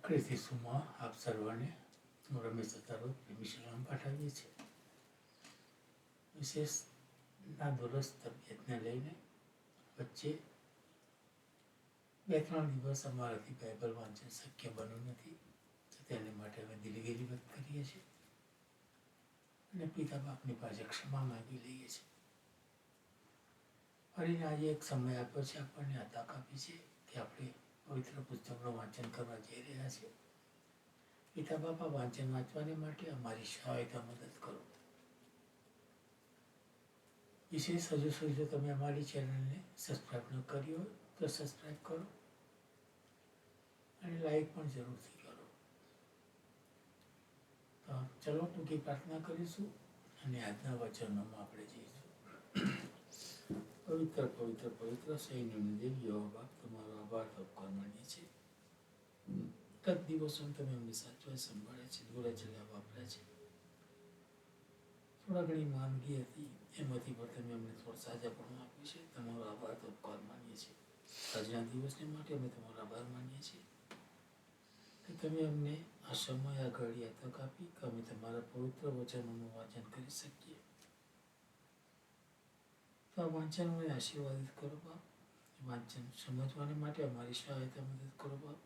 ખ્રિસ્તીસુમાં આપ સર્વને રમેશ અતારો પ્રેમી સલામ પાઠવીએ છીએ. વિશેષ નાદુરસ્ત તબિયતને લઈને વચ્ચે 2-3 દિવસ અમારાથી બાઇબલ વાંચન શક્ય બન્યું નથી, તો તેને માટે અમે દિલગીરી વ્યક્ત કરીએ છીએ અને પિતા બાપની પાસે ક્ષમા માંગી લઈએ છીએ. ફરીને આજે એક સમય આપ્યો છે, આપણને આ તક આપી છે કે આપણે પવિત્ર પુસ્તકનું વાંચન કરવા જઈ રહ્યા છીએ. પિતા બાપા, વાંચન વાંચવાને માટે અમારી સહાયતા મદદ કરો. વિશેષ હજુ સુધી જો તમે અમારી ચેનલને સબસ્ક્રાઈબ ન કરી હોય તો સબસ્ક્રાઈબ કરો અને લાઈક પણ જરૂરથી કરો. તો ચલો ટૂંકી પ્રાર્થના કરીશું અને આજના વચનોમાં આપણે જઈશું. પવિત્ર પવિત્ર પવિત્ર સૈન્યનો દેવ યહોવા બાપ, તમારો આભાર તબકાર માનીએ છીએ. ગત દિવસો તમે અમને સાચવા સંભાળ્યા છે, દોરા ચલ્યા વાપર્યા છે. થોડા ઘણી માંદગી હતી, એમાંથી પણ તમે અમને થોડું સાજાપણું આપ્યું છે. તમારો આભાર તબકાર માનીએ છીએ. આજના દિવસને માટે અમે તમારો આભાર માનીએ છીએ કે તમે અમને આ સમય આ ઘડી આ તક આપી કે અમે તમારા પવિત્ર વચનોનું વાંચન કરી શકીએ. તો આ વાંચનોને આશીર્વાદિત કરો બાપ. વાંચન સમજવાને માટે અમારી સહાયતા મદદ કરો બાપ.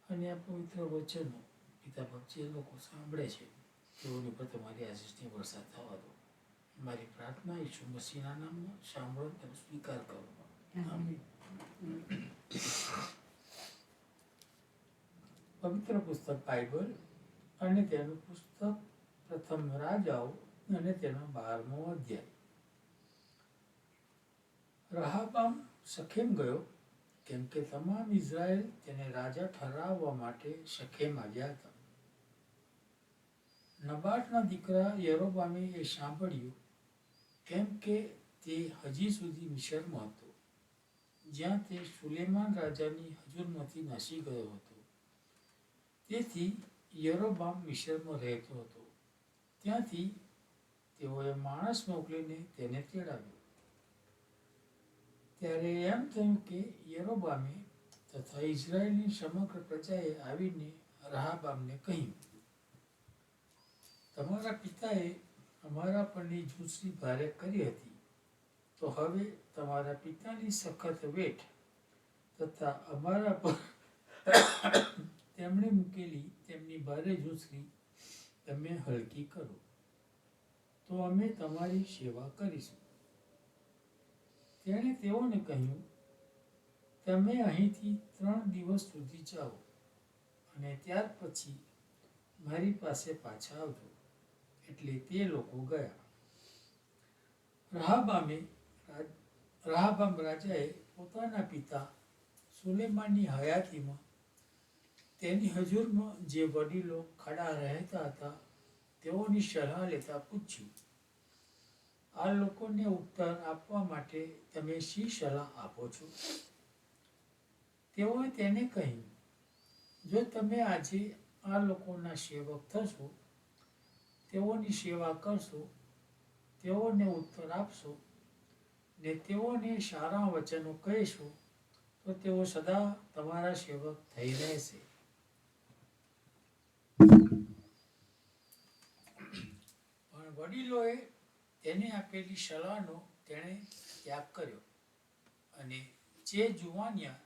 અને આ પવિત્ર વચનો પિતા બાપ જે લોકો સાંભળે છે તેઓની પર તમારી આશીષની વરસાદ થવા દો. મારી પ્રાર્થના ઈસુ મસીહના નામમાં સાંભળો અને સ્વીકાર કરો. આમીન. પવિત્ર પુસ્તક બાઇબલ અને તેનું પુસ્તક પ્રથમ રાજાઓ અને તેનો 12મો અધ્યાય. રહાબામ શખેમ ગયો, કેમ કે તમામ ઇઝરાયલ તેને રાજા ઠરાવવા માટે શખેમ આવ્યા હતા. નબાટના દીકરા યરોબામે એ સાંભળ્યું, કેમ કે તે હજી સુધી મિશરમાં હતો, જ્યાં તે સુલેમાન રાજાની હજુરમાંથી નાસી ગયો હતો. તેથી યરોબામ મિશરમાં રહેતો હતો. ત્યાંથી તેઓએ માણસ મોકલીને તેને તેડાવ્યો. ત્યારે એમ થયું કે યરોબામે તથા ઇઝરાયલની સમગ્ર પ્રજાએ આવીને રહાબામને કહ્યું, તમારા પિતાએ અમારા પરની ઝૂંસરી ભારે કરી હતી, તો હવે તમારા પિતાની સખત વેઠ તથા અમારા પર તેમણે મૂકેલી તેમની ભારે ઝૂંસરી તમે હલકી કરો, તો અમે તમારી સેવા કરીશું. તેણે તેઓને કહ્યું, તમે અહીંથી 3 દિવસ સુધી જાઓ અને ત્યાર પછી મારી પાસે પાછા આવજો. એટલે તે લોકો ગયા. રહાબામ રાજાએ પોતાના પિતા સુલેમાનની હયાતીમાં તેની હજુરમાં જે વડીલો ખડા રહેતા હતા તેઓની સલાહ લેતા પૂછ્યું, આ લોકોને ઉત્તર આપવા માટે તમે શી સલાહ આપો છો? તેઓએ તેને કહ્યું, જો તમે આજે આ લોકોના સેવક થશો, તેઓની સેવા કરશો, તેઓને ઉત્તર આપશો ને તેઓને સારા વચનો કહેશો, તો તેઓ સદા તમારા સેવક થઈ રહેશે. પણ વડીલોએ તેને આપેલી સલાહનો તેણે ત્યાગ કર્યો અને જે જુવાનિયા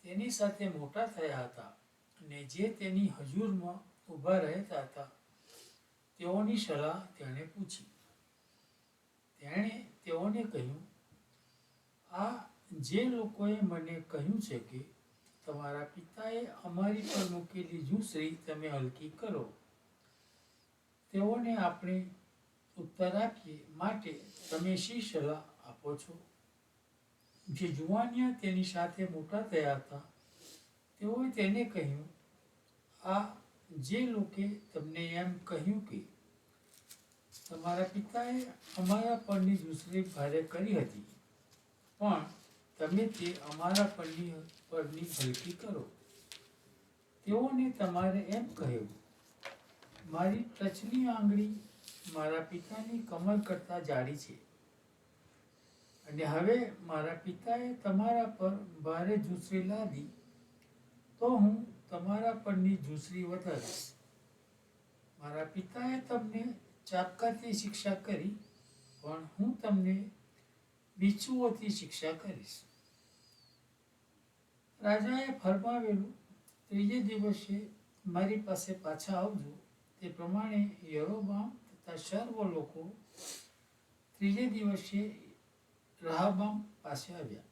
તેની સાથે મોટા થયા હતા અને જે તેની હજુરમાં ઊભા રહેતા હતા તેઓની સલાહ તેણે પૂછી. તેણે તેઓને કહ્યું, આ જે લોકોએ મને કહ્યું છે કે તમારા પિતાએ અમારી પર મૂકેલી ઝૂંસરી તમે હલકી કરો, તેઓને આપણે ઉત્તર આપીએ માટે તમે શી સલાહ આપો છો? જે જુવાનિયા તેની સાથે મોટા થયા હતા તેઓએ તેને કહ્યું, આ જે લોકે તમને એમ કહ્યું કે તમારા પિતાએ અમારા પરની ઝૂંસરી ભારે કરી હતી, પણ તમે તે અમારા પરની હલકી કરો. તેઓને તમારે એમ કહ્યું, મારી ટચની આંગળી મારા પિતાની કમર કરતાં જાડી છે, અને હવે મારા પિતાએ તમારા પર ભારે ઝૂંસરી લાદી, તો હું તમારા પરની ઝૂંસરી વધારીશ. મારા પિતાએ તમને ચાબકાથી શિક્ષા કરી, પણ હું તમને બિચ્છુઓથી શિક્ષા કરીશ. રાજાએ ફરમાવેલું, ત્રીજે દિવસે મારી પાસે પાછા આવજો. તે પ્રમાણે યરોબામ તથા સર્વ લોકો ત્રીજે દિવસે રહબામ પાસે આવ્યા.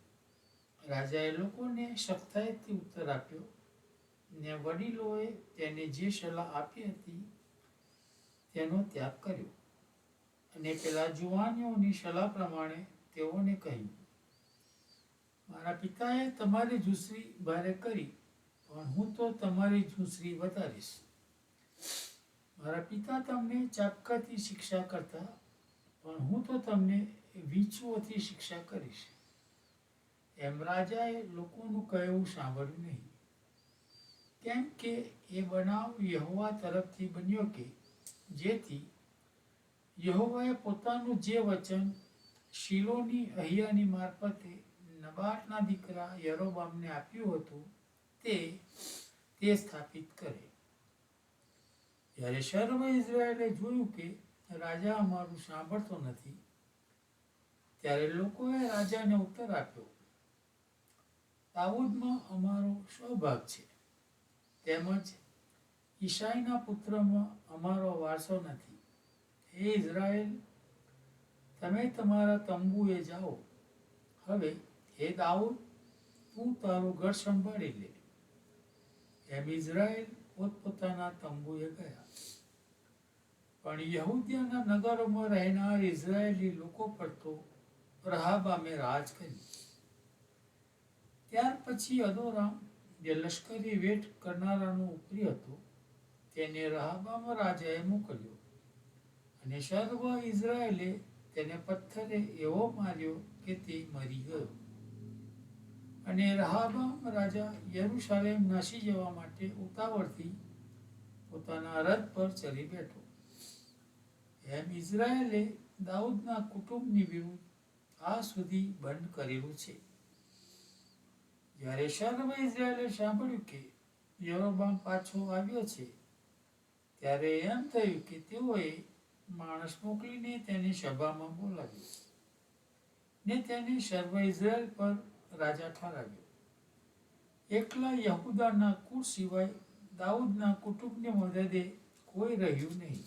રાજાએ લોકોને સખ્તાઈથી ઉત્તર આપ્યો, ને વડીલોએ તેને જે સલાહ આપી હતી તેનો ત્યાગ કર્યો. અને પેલા જુવાનીઓની સલાહ પ્રમાણે તેઓને કહ્યું, મારા પિતાએ તમારી ઝૂંસરી ભારે કરી, પણ હું તો તમારી ઝૂંસરી વધારીશ. મારા પિતા તમને ચાબકાથી શિક્ષા કરતા, પણ હું તો તમને વીંછુઓથી શિક્ષા કરીશ. એમ રાજાએ લોકોનું કહેવું સાંભળ્યું નહીં, કેમ કે એ બનાવ યહોવા તરફથી બન્યો કે જેથી યહોવાએ પોતાનું જે વચન શીલોની અહિયાની મારફતે નબાટના દીકરા યરોબામને આપ્યું હતું તે સ્થાપિત કરે. જ્યારે સર્વ ઇઝરાયેલે જોયું કે રાજા અમારું સાંભળતો નથી, ત્યારે લોકોએ રાજાને ઉત્તર આપ્યો, દાઉદમાં અમારો સૌભાગ છે, તેમજ ઈશાઈના પુત્રમાં અમારો વારસો નથી. હે ઇઝરાયેલ, તમે તમારા તંબુએ જાઓ. હવે હે દાઉદ, તું તારું ઘર સંભાળી લે. એમ ઇઝરાયેલ પોતપોતાના તંબુએ ગયા. પણ યહૂદિયાના નગરોમાં રહેનાર ઇઝરાયેલી લોકો પર તો રહબામે રાજ કર્યું. ત્યાર પછી અદોરામ, જે લશ્કરી વેઠ કરનારાનો ઉપરી હતો, તેને રહબામ રાજાએ મોકલ્યો, અને સર્વ ઇઝરાયેલે તેને પથ્થરે એવો માર્યો કે તે મરી ગયો. અને રહબામ રાજા યરૂશાલેમ નાસી જવા માટે ઉતાવળથી પોતાના રથ પર ચડી બેઠો. એમ ઇઝરાયેલે દાઉદના કુટુંબની વિરુદ્ધ આ સુધી બંધ કરેલું છે. જ્યારે સર્વ ઇઝરાયેલે સાંભળ્યું કે યરોબામ પાછો આવ્યો છે, ત્યારે એમ થયું કે તેઓએ માણસ મોકલીને તેને સભામાં બોલાવ્યો, ને તેને સર્વ ઇઝરાયેલ પર રાજા ઠરાવ્યો. એકલા યહૂદાના કુળ સિવાય દાઉદના કુટુંબની મદદે કોઈ રહ્યું નહીં.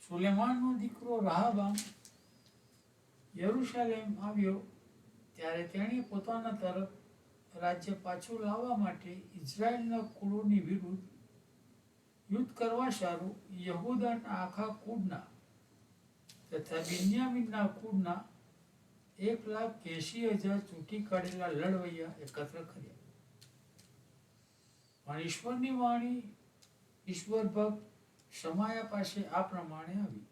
સુલેમાનનો દીકરો રહબામ યરૂશાલેમ આવ્યો, ત્યારે તેણે પોતાના તરફ રાજ્ય પાછું લાવવા માટે ઇઝરાયેલના કુળોની વિરુદ્ધ યુદ્ધ કરવા સારું યહૂદાના આખા કુળના તથા બિન્યામીનના કુળના 1,80,000 ચૂંટી કાઢેલા લડવૈયા એકત્ર કર્યા. પણ ઈશ્વરની વાણી ઈશ્વર ભક્ત શમાયા પાસે આ પ્રમાણે આવી,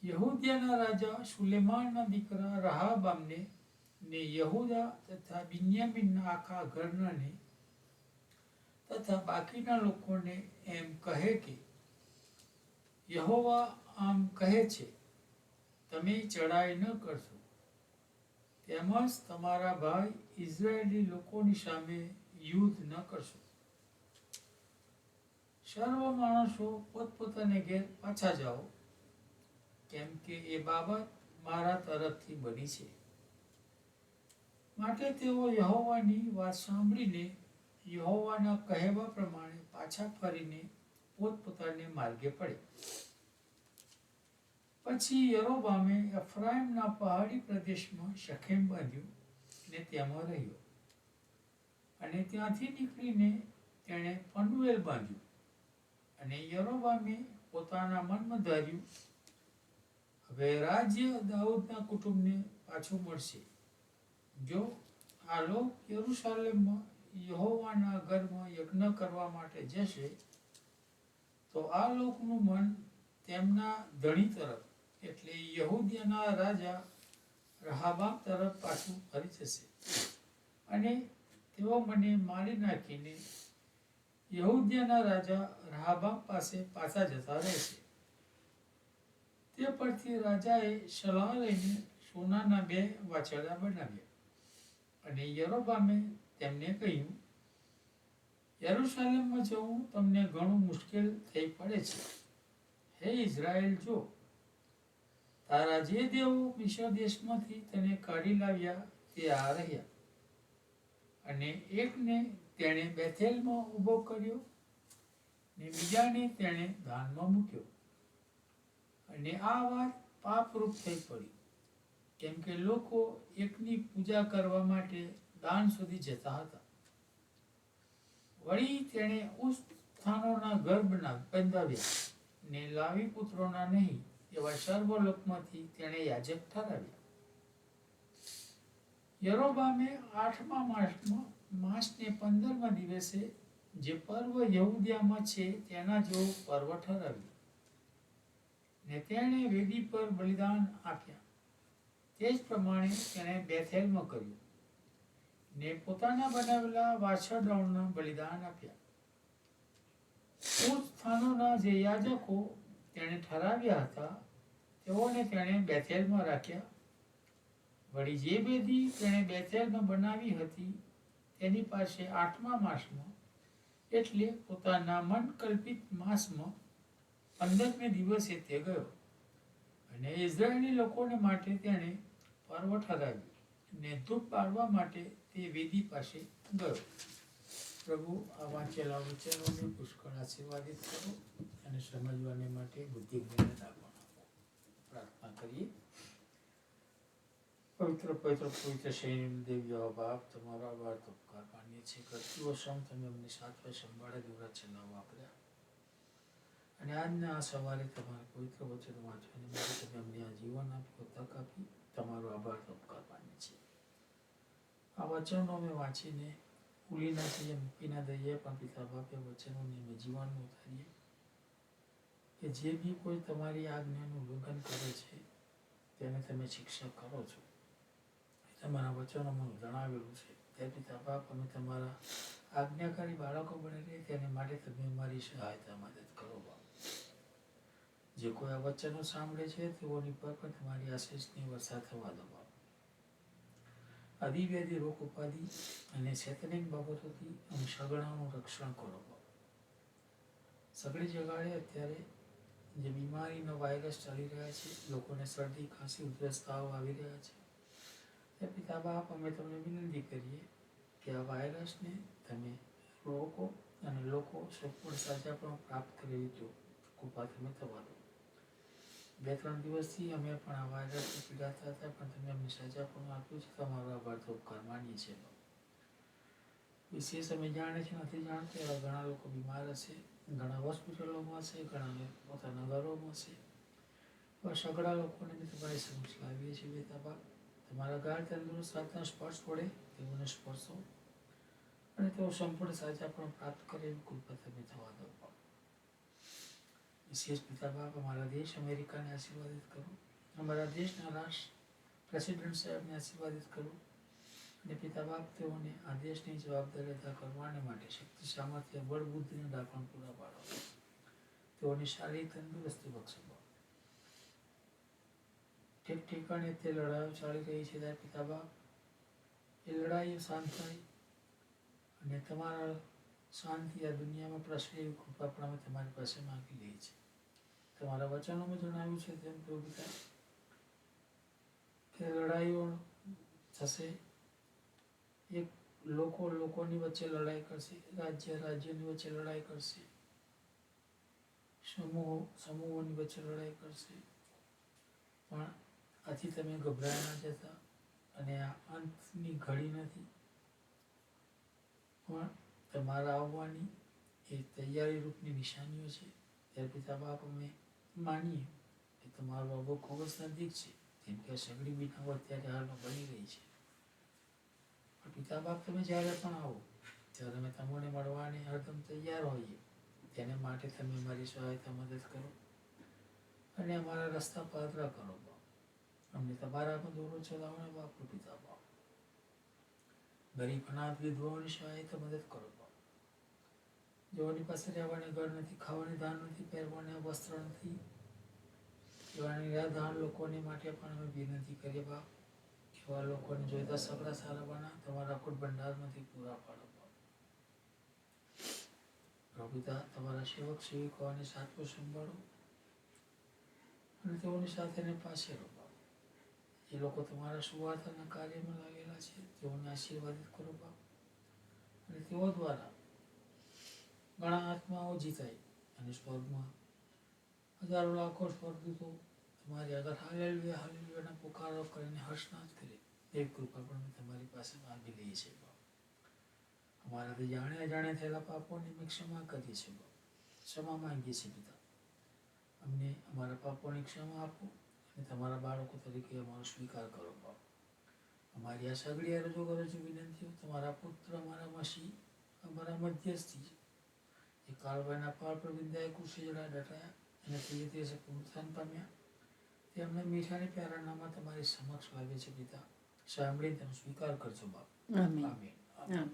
યહૂદિયાના રાજા સુલેમાનના દીકરા રહબામને ને યહૂદા તથા બિન્યામીનના આખા ઘરનાને તથા બાકીના લોકોને એમ કહે કે, યહોવા આમ કહે છે, તમે ચડાઈ ન કરશો, તેમજ તમારા ભાઈ ઇઝરાયેલી લોકોની સામે યુદ્ધ ન કરશો. સર્વ માણસો પોતપોતાને ઘેર પાછા જાઓ, કેમ કે એ બાબત મારા તરફથી બની છે. માટે તેઓ યહોવાની વાત સાંભળીને યહોવાના કહેવા પ્રમાણે પાછા ફરીને પોતપોતાને માર્ગે પડે. પછી યરોબામે એફ્રાઈમના પહાડી પ્રદેશમાં શેખેમ બાંધ્યું ને તેમાં રહ્યો. અને ત્યાંથી નીકળીને તેણે પનુએલ બાંધ્યું. અને યરોબામે પોતાના મનમાં ધાર્યું, હવે રાજ્ય દાઉદના કુટુંબને પાછું મળશે. જો આ લોક યરૂશાલેમમાં યહોવાના ઘરમાં યજ્ઞ કરવા માટે જશે, તો આ લોકનું મન તેમના ધણી તરફ એટલે યહૂદિયાના રાજા રહબામ તરફ પાછું ફરી જશે, અને તેઓ મને મારી નાખીને યહૂદિયાના રાજા રહબામ પાસે પાછા જતા રહેશે. તે પરથી રાજાએ સલાહ લઈને સોનાના 2 વાછરડા બનાવ્યા, અને યરોબામે તેમને કહ્યું, યરૂશાલેમમાં જવું તમને ઘણું મુશ્કેલ થઈ પડે છે. હે ઇઝરાયલ, જો તારા જે દેવો મિશ્ર દેશમાંથી તને કાઢી લાવ્યા તે આ રહ્યા. અને એકને તેણે બેથેલમાં ઊભો કર્યો ને બીજાને તેણે દાનમાં મૂક્યો. અને આ વાત પાપરૂપ થઈ પડી, કેમ કે લોકો એકની પૂજા કરવા માટે દાન સુધી જતા હતા. વળી તેણે ઉત્થાનોના ગર્ભ બંધાવ્યા ને લાવી પુત્રોના નહીં એવા સર્વલોકમાંથી તેણે યાજક ઠરાવ્યા. યરોબામે 8મા માસને 15મા દિવસે જે પર્વ યહૂદિયામાં છે તેના જેવો પર્વ ઠરાવ્યું ને તેણે વેદી પર બલિદાન આપ્યા. તે જ પ્રમાણે તેણે બેથેલમાં કર્યું ને પોતાના બનાવેલા વાછરડાઓના બલિદાન આપ્યા. ઉત્થાનોના જે યાજકો તેણે ઠરાવ્યા હતા તેઓને તેણે બેથેલમાં રાખ્યા. વળી જે વેદી તેણે બેથેલમાં બનાવી હતી તેની પાસે 8મા માસમાં એટલે પોતાના મનકલ્પિત માસમાં 15મે દિવસે તે ગયો અને ઇઝરાયેલી લોકોને માટે તેણે પર્વ ઠરાવ્યું ને ધૂપ બાળવા માટે તે વેદી પાસે ગયો. પ્રભુ આ વાંચેલા વિચારોને પુષ્કળ આશીર્વાદિત કરો અને સમજવાને માટે બુદ્ધિ જ્ઞાન દાન આપો. પ્રાર્થના કરીએ. પવિત્ર શૈલી દેવ્ય બાપ, તમારો આભાર તો ઉપકાર માનીએ છીએ. કરતી સમ તમે અમને સાચવે સંભાળે દોરા ચલાવવા વાપર્યા અને આજના આ સવારે તમારા પવિત્ર વચન વાંચવાને માટે તમે અમને આ જીવન આપ્યું, તક આપી. તમારો આભાર તો ઉપકાર માનીએ છીએ. આ વચનો અમે વાંચીને ભૂલી ના જઈએ, મૂકી ના દઈએ, પણ પિતા બાપે વચનોને અમે જીવનમાં ઉતારીએ કે જે બી કોઈ તમારી આજ્ઞાનું ઉલ્લંઘન કરે છે તેને તમે શિક્ષા કરો છો. તમારા વચનોમાં જણાવેલું છે. તે પિતા બાપ, અમે તમારા આજ્ઞાકારી બાળકો બની રહે તેને માટે તમે અમારી સહાયતા મદદ કરો બાપ. જે કોઈ આ વચનો સાંભળે છે તેઓની પર પણ તમારી આશીષની વર્ષા થવા દો બાપ. આદિવ્યાધિ રોગ ઉપાધિ અને શૈતાનિક બાબતોથી અમે સગડાનું રક્ષણ કરો બાપ. સગડી જગાડે અત્યારે જે બીમારીનો વાયરસ ચાલી રહ્યા છે, લોકોને શરદી, ખાંસી, ઉધરસ, તાવ આવી રહ્યા છે, તે પિતા બાપ અમે તમને વિનંતી કરીએ કે આ વાયરસને તમે રોકો અને લોકો સંપૂર્ણ સાજા પણ પ્રાપ્ત કરી તો કૃપા તમે થવા દો. 2-3 દિવસથી અમે પણ આ વાયરસથી પીડાતા હતા, પણ તમે અમને સાજા પણ આપ્યું છે. તમારો આભાર તો ઉપકાર માનીએ છીએ. વિશેષ અમે જાણે છે નથી જાણતા એવા ઘણા લોકો બીમાર હશે, ઘણા હોસ્પિટલોમાં હશે, ઘણા પોતાના ઘરોમાં હશે. એવા સગડા લોકોને બી તમારી સમક્ષ લાવીએ છીએ બેટા બાપ. તમારા ગાઢ તંદુરસ્ત હાથના સ્પર્શ વડે તેઓને સ્પર્શો અને તેઓ સંપૂર્ણ સાજા પણ પ્રાપ્ત કરે એવી કૃપા તમે થવા દો. વિશેષ પિતા બાપ, અમારા દેશ અમેરિકાને આશીર્વાદિત કરો. અમારા દેશના રાષ્ટ્ર પ્રેસિડેન્ટ સાહેબને આશીર્વાદિત કરો અને પિતા બાપ તેઓને આ દેશની જવાબદારી અદા કરવાને માટે શક્તિ, સામર્થ્ય, બળ, બુદ્ધિને દાખવણ પૂરા પાડો. તેઓની શારીરિક તંદુરસ્તી બક્ષો. ઠીક ઠેકાણે તે લડાઈઓ ચાલી રહી છે ત્યારે પિતા બાપ એ લડાઈઓ શાંત થાય અને તમારા શાંતિ આ દુનિયામાં પ્રસરે એવી કૃપા પણ અમે તમારી પાસે માંગી લઈએ છીએ. તમારા વચનોમાં જણાવ્યું છે તેમ તો પિતા કે લડાઈઓ થશે, એક લોકોની વચ્ચે લડાઈ કરશે, રાજ્યની વચ્ચે લડાઈ કરશે, સમૂહોની વચ્ચે લડાઈ કરશે, પણ આથી તમે ગભરાયા ના જતા અને આ અંતની ઘડી નથી, પણ તમારા આવવાની એ તૈયારી રૂપની નિશાનીઓ છે. ત્યારે પિતા બાપ અમે માનીએ કે તમારો આવવો ખૂબ જ નજીક છે, કેમ કે સગડી બીનાઓ અત્યારે હાલમાં બની રહી છે. પણ પિતા બાપ તમે જ્યારે પણ આવો ત્યારે અમે તમને મળવાને હરદમ તૈયાર હોઈએ. તેને માટે તમે અમારી સહાયતા મદદ કરો અને અમારા રસ્તા પાદરા કરો બાપ. અમને તમારામાં દોરો ચલાવવાનો બાપ પિતા બાપ. ગરીબ અનાથ વિધવાઓની સહાયતા મદદ કરો બાપ. જેઓની પાસે રહેવાની ઘર નથી, ખાવાની ધાન નથી, પહેરવાને વસ્ત્ર નથી, એવા નિરાધાર લોકોને માટે પણ અમે વિનંતી કરીએ બાપ કે એવા લોકોને જોઈતા સગડા સારા બના તમારા અખૂટ ભંડારમાંથી પૂરા પાડો બાપ. પ્રભુ પિતા તમારા સેવક સેવિકાઓને સાચવો સંભાળો અને તેઓની સાથે એને પાસે રહો બાપ. જે લોકો તમારા સુવાર્તાના કાર્યમાં લાગેલા છે તેઓને આશીર્વાદિત કરો બાપ. અને તેઓ દ્વારા ઘણા આત્માઓ જીતાય અને સ્વર્ગમાં હજારો લાખો સ્વર્ગદૂતો તમારી આગળ હાલેલુયા હાલેલુયાના પુકારો કરીને હર્ષનાદ કરે. દેવ કૃપા પણ અમે તમારી પાસે માંગી લઈએ છીએ બાપ. અમારાથી જાણે અજાણે થયેલા પાપોની અમે ક્ષમા કરીએ છીએ બાપ. ક્ષમા માંગીએ છીએ પિતા. અમને અમારા પાપોની ક્ષમા આપો અને તમારા બાળકો તરીકે અમારો સ્વીકાર કરો બાપ. અમારી આ સગડી રજૂ કરો છો વિનંતીઓ તમારા પુત્ર અમારા મસીહ અમારા મધ્યસ્થી જે કાળવાના પાળ પર વિંદાએ કુશી જડા ડટાયા અને તે દિવસે પુનરુત્થાન પામ્યા તેમને મીઠાને પ્યારા નામમાં તમારી સમક્ષ લાગે છે પિતા. સાંભળી તેનો સ્વીકાર કરજો બાપ. આમીન. આમીન.